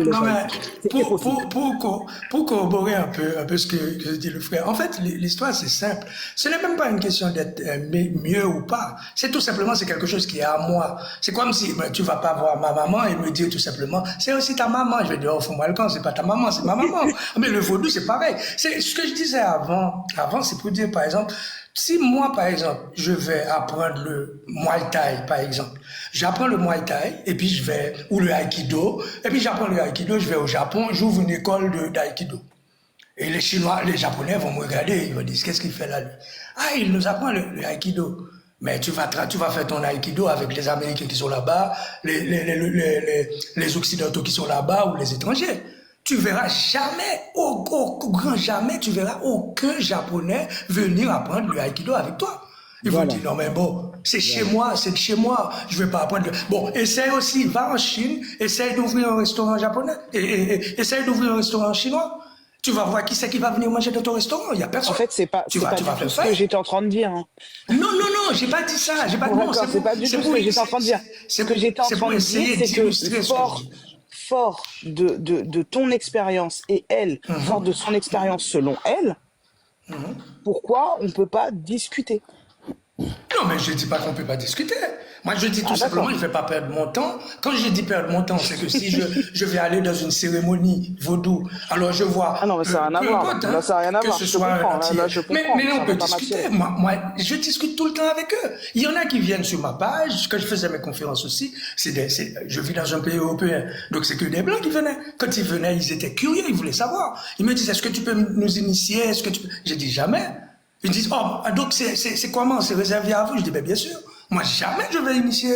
que les non, gens y mais croient. C'est impossible. pour corroborer un peu ce que dit le frère, en fait, l'histoire, c'est simple. Ce n'est même pas une question d'être mieux ou pas. C'est tout simplement, c'est quelque chose qui est à moi. C'est comme si ben, tu vas pas voir ma maman et me dire tout simplement, c'est aussi ta maman. Je vais dire, oh, fous-moi le camp, c'est pas ta maman, c'est ma maman. Mais le vaudou, c'est pareil. C'est ce que je disais avant. Avant, c'est pour dire, par exemple, si moi, par exemple, je vais apprendre le Muay Thai, par exemple, j'apprends le Muay Thai, et puis je vais, ou le Aikido, et puis j'apprends le Aikido, je vais au Japon, j'ouvre une école d'Aikido. Et les Chinois, les Japonais vont me regarder, ils vont dire, qu'est-ce qu'il fait là, lui? Ah, il nous apprend le Aikido. Mais tu vas faire ton Aikido avec les Américains qui sont là-bas, les Occidentaux qui sont là-bas, ou les étrangers. Tu verras jamais, au grand jamais, tu verras aucun Japonais venir apprendre le Aikido avec toi. Ils vont Voilà, dire, non mais bon, c'est chez voilà. moi, c'est de chez moi, je vais pas apprendre. Bon, essaye aussi, va en Chine, essaye d'ouvrir un restaurant japonais, essaye d'ouvrir un restaurant chinois. Tu vas voir qui c'est qui va venir manger dans ton restaurant, il n'y a En personne. fait, Tu c'est vas, pas tu du vas tout faire ce que faillite. j'étais en train de dire, hein. Non, non, non, j'ai pas dit ça, j'ai pas Bon, dit non, d'accord, c'est pas du tout ce que j'étais en train de dire. Ce que j'étais en c'est pour train de dire, essayer c'est que d'illustrer ce que je dis. fort de ton expérience et elle, fort de son expérience selon elle, pourquoi on peut pas discuter? Non, mais je ne dis pas qu'on ne peut pas discuter. Moi, je dis tout Ah, simplement, d'accord. je ne vais pas perdre mon temps. Quand je dis perdre mon temps, c'est que si je vais aller dans une cérémonie vaudou, alors je vois, Ah non, mais ça n'a rien à peu voir, là. importe, Là, hein, ça n'a rien à que voir. ce Je te soit un comprends. Là, entier. je Mais comprends. on Ça peut n'a pas discuter. m'attirer. Moi, je discute tout le temps avec eux. Il y en a qui viennent sur ma page. Quand je faisais mes conférences aussi, je vis dans un pays européen. Donc, c'est que des Blancs qui venaient. Quand ils venaient, ils étaient curieux, ils voulaient savoir. Ils me disaient, est-ce que tu peux nous initier? Est-ce que tu peux... J'ai dit, jamais. Ils disent, oh, donc c'est comment? C'est réservé à vous? Je dis, ben, bien sûr. Moi, jamais je vais initier,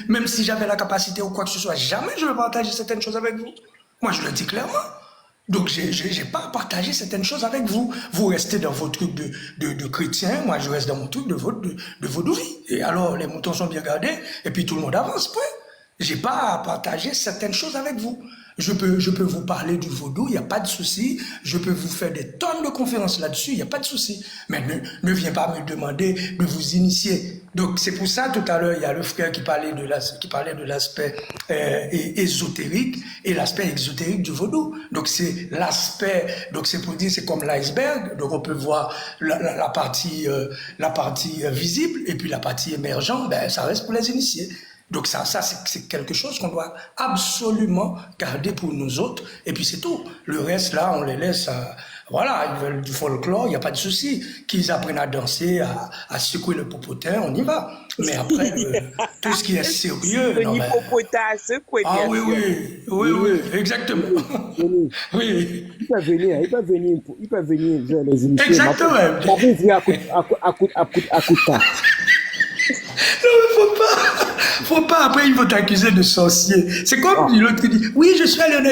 même si j'avais la capacité ou quoi que ce soit, jamais je vais partager certaines choses avec vous. Moi, je le dis clairement. Donc, j'ai pas à partager certaines choses avec vous. Vous restez dans vos trucs de chrétien, moi, je reste dans mon truc de vaudouille. Et alors, les moutons sont bien gardés, et puis tout le monde avance, point. J'ai pas à partager certaines choses avec vous. Je peux vous parler du vaudou, il n'y a pas de souci. Je peux vous faire des tonnes de conférences là-dessus, il n'y a pas de souci. Mais ne viens pas me demander de vous initier. Donc c'est pour ça tout à l'heure il y a le frère qui parlait de l'aspect ésotérique et l'aspect exotérique du vaudou. Donc c'est l'aspect, donc c'est pour dire c'est comme l'iceberg. Donc on peut voir la partie visible et puis la partie émergente, ben ça reste pour les initiés. Donc ça c'est quelque chose qu'on doit absolument garder pour nous autres. Et puis c'est tout. Le reste, là, on les laisse, voilà, ils veulent du folklore, il n'y a pas de souci. Qu'ils apprennent à danser, à secouer le popotin, on y va. Mais après, tout ce qui est sérieux, non Ni mais... popotasse, quoi, Ah bien oui, sûr. oui, oui, oui, Denis, exactement. Denis, Oui, il peut venir, il peut venir vers les initiés. exactement. Ma pauvre vie à coup de tas. Non, mais faut pas, après ils vont t'accuser de sorcier. C'est Ah. comme l'autre qui dit, oui, je suis allé en